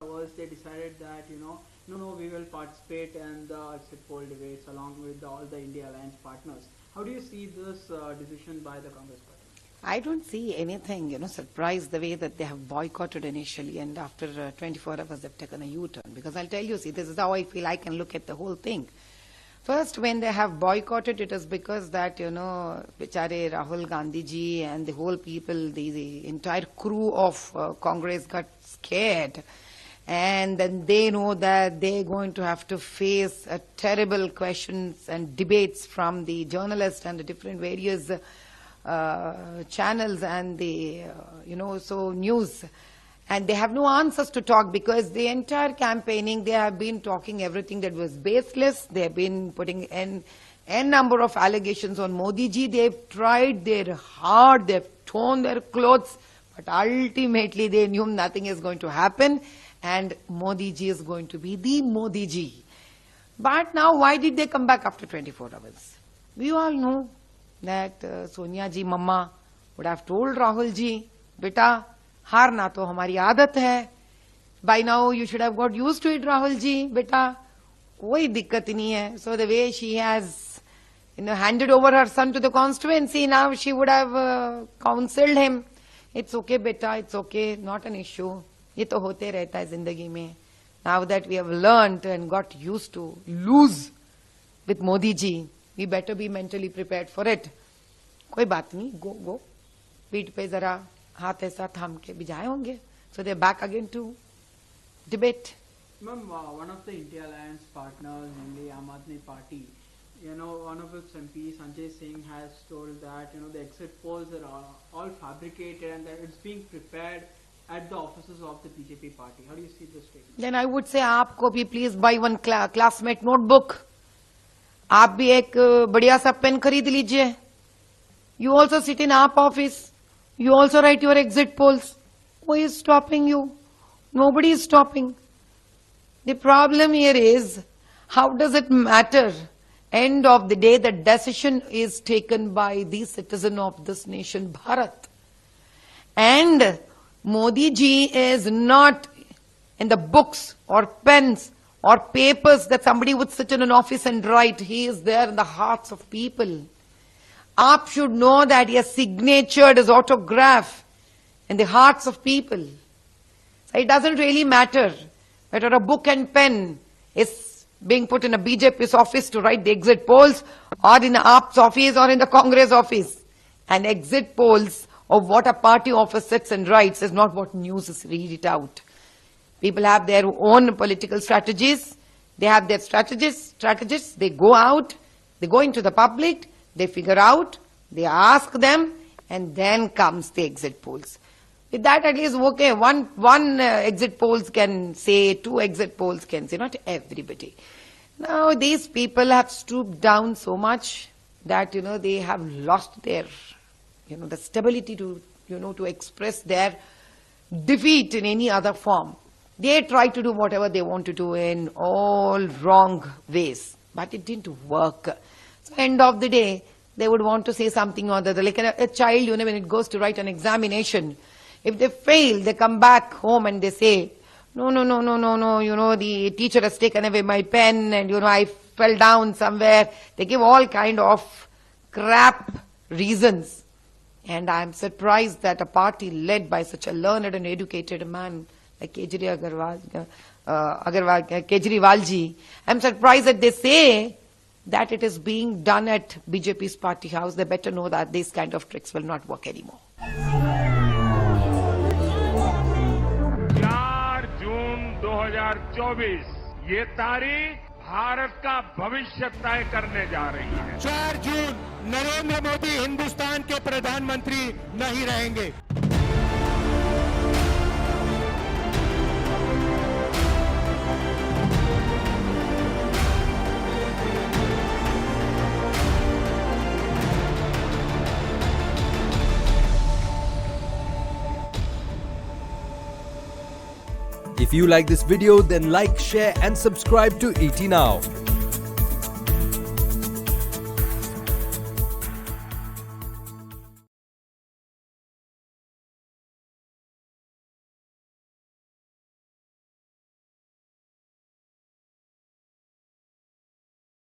hours, they decided that, no, we will participate in the exit poll debates along with all the India Alliance partners. How do you see this decision by the Congress party? I don't see anything, surprised the way that they have boycotted initially, and after 24 hours they've taken a U-turn. Because I'll tell you, see, this is how I feel I can look at the whole thing. First, when they have boycotted, it is because that, Bichare Rahul Gandhi ji and the whole people, the entire crew of Congress got scared. And then they know that they're going to have to face terrible questions and debates from the journalists and the different various channels and the, so news. And they have no answers to talk because the entire campaigning, they have been talking everything that was baseless. They have been putting n number of allegations on Modi ji. They've tried their hard, they've torn their clothes, but ultimately they knew nothing is going to happen and Modi ji is going to be the Modi ji. But now why did they come back after 24 hours? We all know that Sonia ji, Mama, would have told Rahul ji, Beta, हारना तो हमारी आदत है. By now you should have got used to it, Rahul ji, beta. कोई दिक्कत नहीं है. So the way she has, handed over her son to the constituency, now she would have counseled him. It's okay, beta. It's okay. Not an issue. ये तो होते रहता है जिंदगी में. Now that we have learned and got used to lose with Modi ji, we better be mentally prepared for it. कोई बात नहीं. Go. पीठ पे जरा हाथ ऐसा थाम के बिजाए होंगे. So they're back again to debate. Ma'am, one of the India Alliance partners, namely Aam Aadmi Party, one of its MP, Sanjay Singh, has told that, the exit polls are all fabricated and that it's being prepared at the offices of the BJP party. How do you see this statement? Then I would say, aapko bhi please buy one classmate notebook. आप भी एक बढ़िया सा pen खरीद लीजिए. You also sit in AAP office. You also write your exit polls. Who is stopping you? Nobody is stopping. The problem here is, how does it matter? End of the day, the decision is taken by the citizen of this nation, Bharat. And Modi ji is not in the books or pens or papers that somebody would sit in an office and write. He is there in the hearts of people. Aap should know that he has signatured his autograph in the hearts of people. So it doesn't really matter whether a book and pen is being put in a BJP's office to write the exit polls or in Aap's office or in the Congress office. And exit polls of what a party office sits and writes is not what news is read it out. People have their own political strategies. They have their strategists. They go out, they go into the public, they figure out, they ask them, and then comes the exit polls. With that, at least, okay, one exit polls can say, 2 exit polls can say, not everybody. Now, these people have stooped down so much that, they have lost their, the stability to, to express their defeat in any other form. They try to do whatever they want to do in all wrong ways, but it didn't work. So, end of the day, they would want to say something or the other. Like a child, when it goes to write an examination, if they fail, they come back home and they say, no, the teacher has taken away my pen and, I fell down somewhere. They give all kind of crap reasons. And I'm surprised that a party led by such a learned and educated man like Kejriwal ji, I'm surprised that they say that it is being done at BJP's party house. They better know that these kind of tricks will not work anymore. 4 जून 2024 ये तारीख भारत का भविष्य तय करने जा रही है. 4 जून नरेंद्र मोदी हिंदुस्तान के प्रधानमंत्री नहीं रहेंगे. If you like this video, then like, share and subscribe to ET Now.